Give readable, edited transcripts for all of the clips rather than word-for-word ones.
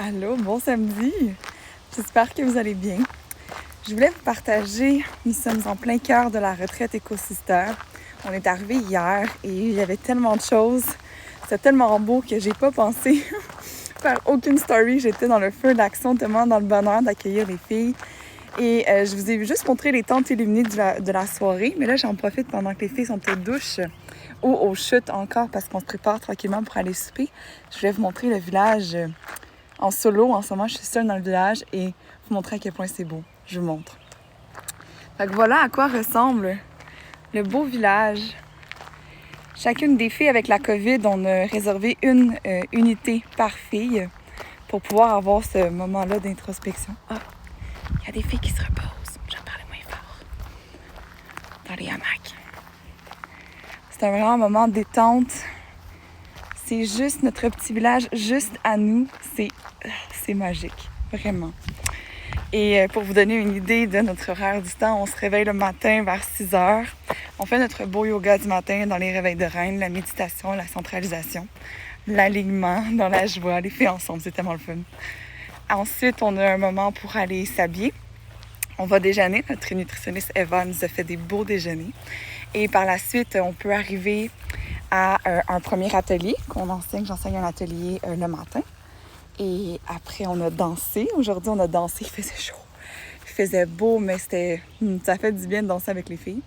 Allô, bon samedi! J'espère que vous allez bien. Je voulais vous partager, nous sommes en plein cœur de la retraite Éco-Sister. On est arrivé hier et il y avait tellement de choses. C'était tellement beau que j'ai pas pensé faire aucune story. J'étais dans le feu d'action, tellement dans le bonheur d'accueillir les filles. Et je vous ai juste montré les tentes illuminées de la soirée. Mais là, j'en profite pendant que les filles sont aux douches ou aux chutes encore parce qu'on se prépare tranquillement pour aller souper. Je voulais vous montrer le village en solo. En ce moment, je suis seule dans le village et vous montrer à quel point c'est beau. Je vous montre. Fait que voilà à quoi ressemble le beau village. Chacune des filles avec la COVID, on a réservé une unité par fille pour pouvoir avoir ce moment-là d'introspection. Ah, il y a des filles qui se reposent. Je vais parler moins fort. Dans les hamacs. C'est un vraiment moment de détente. C'est juste notre petit village, juste à nous. C'est magique, vraiment. Et pour vous donner une idée de notre horaire du temps, on se réveille le matin vers 6 heures. On fait notre beau yoga du matin dans les réveils de reine, la méditation, la centralisation, l'alignement dans la joie. Les filles ensemble, c'est tellement le fun. Ensuite, on a un moment pour aller s'habiller. On va déjeuner. Notre nutritionniste Eva nous a fait des beaux déjeuners. Et par la suite, on peut arriver à un premier atelier qu'on enseigne. J'enseigne un atelier le matin. Et après, on a dansé. Aujourd'hui, on a dansé. Il faisait chaud. Il faisait beau, mais ça fait du bien de danser avec les filles.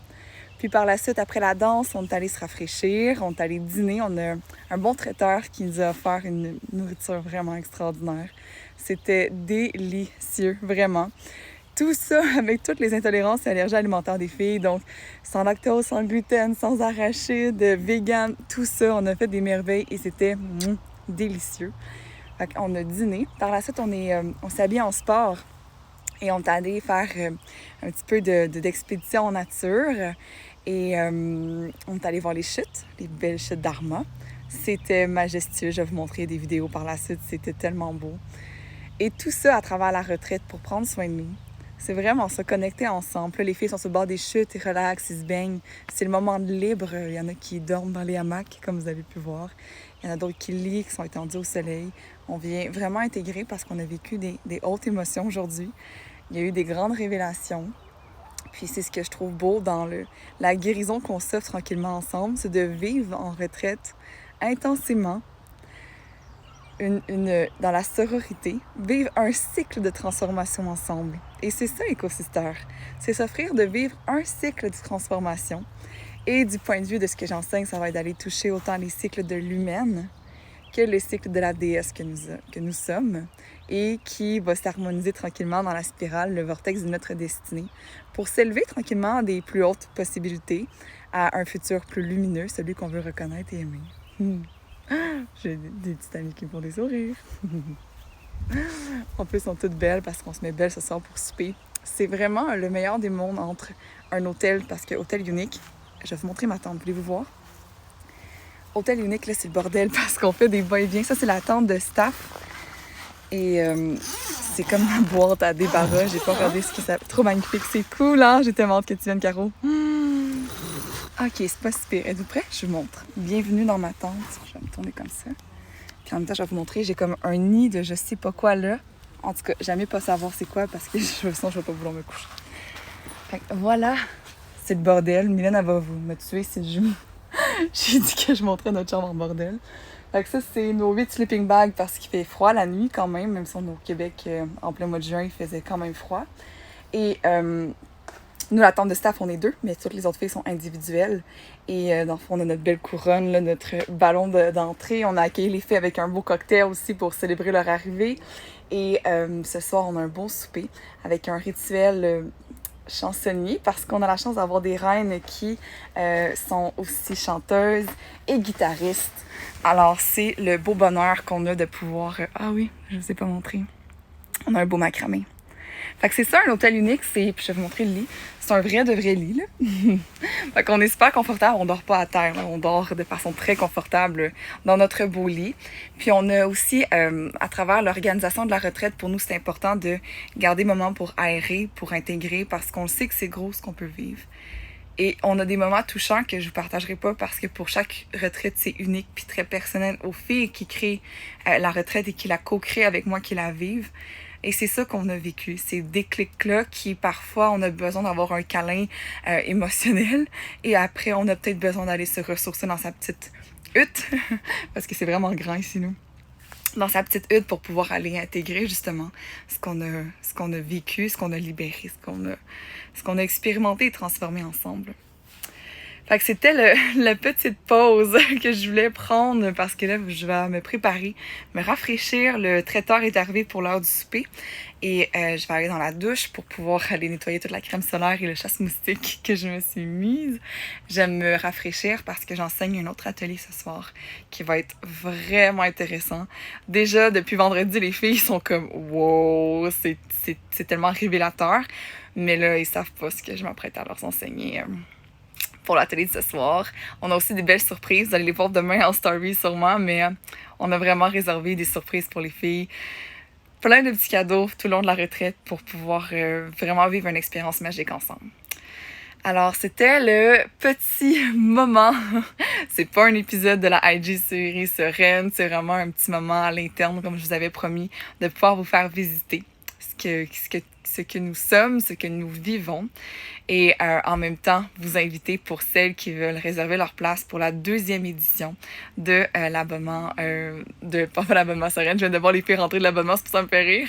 Puis par la suite, après la danse, on est allé se rafraîchir. On est allé dîner. On a un bon traiteur qui nous a offert une nourriture vraiment extraordinaire. C'était délicieux, vraiment. Tout ça avec toutes les intolérances et allergies alimentaires des filles. Donc, sans lactose, sans gluten, sans arachides, vegan, tout ça. On a fait des merveilles et c'était délicieux. Fait qu'on a dîné. Par la suite, on s'est habillé en sport et on est allé faire un petit peu d'expédition en nature. Et on est allé voir les chutes, les belles chutes d'Arma. C'était majestueux. Je vais vous montrer des vidéos par la suite. C'était tellement beau. Et tout ça à travers la retraite pour prendre soin de nous. C'est vraiment se connecter ensemble. Là, les filles sont sur le bord des chutes, ils relaxent, ils se baignent. C'est le moment de libre. Il y en a qui dorment dans les hamacs, comme vous avez pu voir. Il y en a d'autres qui lient, qui sont étendus au soleil. On vient vraiment intégrer parce qu'on a vécu des hautes émotions aujourd'hui. Il y a eu des grandes révélations. Puis c'est ce que je trouve beau dans la guérison qu'on s'offre tranquillement ensemble, c'est de vivre en retraite intensément, dans la sororité, vivre un cycle de transformation ensemble. Et c'est ça, Éco-Sister. C'est s'offrir de vivre un cycle de transformation. Et du point de vue de ce que j'enseigne, ça va être d'aller toucher autant les cycles de l'humaine que les cycles de la déesse que nous sommes et qui va s'harmoniser tranquillement dans la spirale, le vortex de notre destinée, pour s'élever tranquillement à des plus hautes possibilités, à un futur plus lumineux, celui qu'on veut reconnaître et aimer. J'ai des petites amies qui me font des sourires. En plus, elles sont toutes belles parce qu'on se met belles ce soir pour souper. C'est vraiment le meilleur des mondes entre un hôtel, parce que hôtel unique, je vais vous montrer ma tente, voulez-vous voir? Hôtel unique, là, c'est le bordel parce qu'on fait des va-et-vient. Ça, c'est la tente de staff. Et c'est comme ma boîte à débarras. J'ai pas regardé ce que ça... Trop magnifique, c'est cool, hein? J'ai tellement hâte que tu viennes, Caro. Ok, c'est pas super. Êtes-vous prêts? Je vous montre. Bienvenue dans ma tente. Je vais me tourner comme ça. Puis en même temps, je vais vous montrer, j'ai comme un nid de je sais pas quoi là. En tout cas, jamais pas savoir c'est quoi parce que sinon, je vais pas vouloir me coucher. Fait que voilà, c'est le bordel. Mylène, elle va vous me tuer si j'ai dit que je montrais notre chambre en bordel. Fait que ça, c'est nos 8 sleeping bags parce qu'il fait froid la nuit quand même si on est au Québec en plein mois de juin, il faisait quand même froid. Et nous, la tente de staff, on est 2, mais toutes les autres filles sont individuelles. Et dans le fond, on a notre belle couronne, là, notre ballon d'entrée. On a accueilli les filles avec un beau cocktail aussi pour célébrer leur arrivée. Et ce soir, on a un beau souper avec un rituel chansonnier parce qu'on a la chance d'avoir des reines qui sont aussi chanteuses et guitaristes. Alors, c'est le beau bonheur qu'on a de pouvoir... Ah oui, je ne vous ai pas montré. On a un beau macramé. Fait que c'est ça, un hôtel unique, puis je vais vous montrer le lit. C'est un vrai de vrai lit, là. Fait qu'on est super confortable, on dort pas à terre, là. On dort de façon très confortable dans notre beau lit. Puis on a aussi, à travers l'organisation de la retraite, pour nous, c'est important de garder moment pour aérer, pour intégrer, parce qu'on sait que c'est gros ce qu'on peut vivre. Et on a des moments touchants que je vous partagerai pas parce que pour chaque retraite, c'est unique puis très personnel aux filles qui créent la retraite et qui la co-créent avec moi, qui la vivent. Et c'est ça qu'on a vécu, ces déclics-là qui parfois on a besoin d'avoir un câlin émotionnel et après on a peut-être besoin d'aller se ressourcer dans sa petite hutte parce que c'est vraiment grand ici nous. Dans sa petite hutte pour pouvoir aller intégrer justement ce qu'on a vécu, ce qu'on a libéré, ce qu'on a expérimenté et transformé ensemble. Fait que c'était la petite pause que je voulais prendre parce que là, je vais me préparer, me rafraîchir. Le traiteur est arrivé pour l'heure du souper et je vais aller dans la douche pour pouvoir aller nettoyer toute la crème solaire et le chasse-moustique que je me suis mise. J'aime me rafraîchir parce que j'enseigne un autre atelier ce soir qui va être vraiment intéressant. Déjà, depuis vendredi, les filles sont comme « wow, c'est tellement révélateur ». Mais là, ils savent pas ce que je m'apprête à leur enseigner pour l'atelier de ce soir. On a aussi des belles surprises. Vous allez les voir demain en story sûrement, mais on a vraiment réservé des surprises pour les filles. Plein de petits cadeaux tout le long de la retraite pour pouvoir vraiment vivre une expérience magique ensemble. Alors, c'était le petit moment. C'est pas un épisode de la IG série Sereine, c'est vraiment un petit moment à l'interne, comme je vous avais promis, de pouvoir vous faire visiter ce que nous sommes, ce que nous vivons. Et en même temps, vous inviter pour celles qui veulent réserver leur place pour la 2e édition de l'abonnement, pas l'abonnement Sereine, je viens de voir les filles rentrer de l'abonnement, c'est pour ça que ça me fait rire.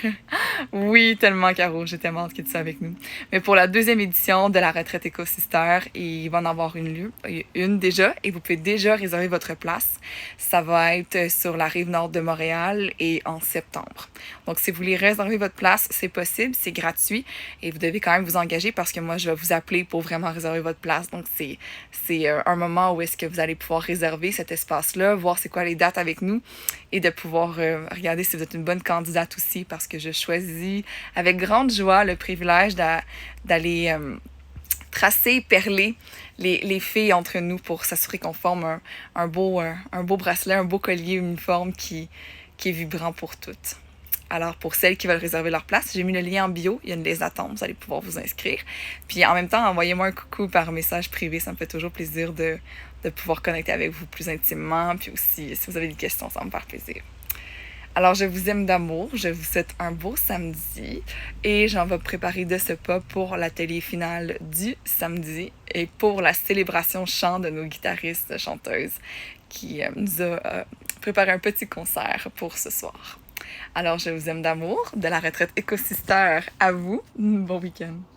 Oui, tellement Caro, j'ai tellement hâte que tu sois avec nous. Mais pour la 2e édition de la retraite Éco-Sister, il va en avoir une déjà, et vous pouvez déjà réserver votre place. Ça va être sur la rive nord de Montréal et en septembre. Donc, si vous voulez réserver votre place, c'est possible, c'est gratuit, et vous devez quand même vous engager parce que moi, je vais vous appeler pour vraiment réserver votre place. Donc, c'est un moment où est-ce que vous allez pouvoir réserver cet espace-là, voir c'est quoi les dates avec nous et de pouvoir regarder si vous êtes une bonne candidate aussi parce que je choisis avec grande joie le privilège d'aller tracer, perler les filles entre nous pour s'assurer qu'on forme un beau bracelet, un beau collier uniforme qui est vibrant pour toutes. Alors, pour celles qui veulent réserver leur place, j'ai mis le lien en bio. Il y a une liste d'attente. Vous allez pouvoir vous inscrire. Puis, en même temps, envoyez-moi un coucou par message privé. Ça me fait toujours plaisir de pouvoir connecter avec vous plus intimement. Puis aussi, si vous avez des questions, ça va me faire plaisir. Alors, je vous aime d'amour. Je vous souhaite un beau samedi. Et j'en vais préparer de ce pas pour l'atelier final du samedi et pour la célébration chant de nos guitaristes chanteuses qui nous a préparé un petit concert pour ce soir. Alors, je vous aime d'amour, de la retraite Éco-Sister à vous. Bon week-end.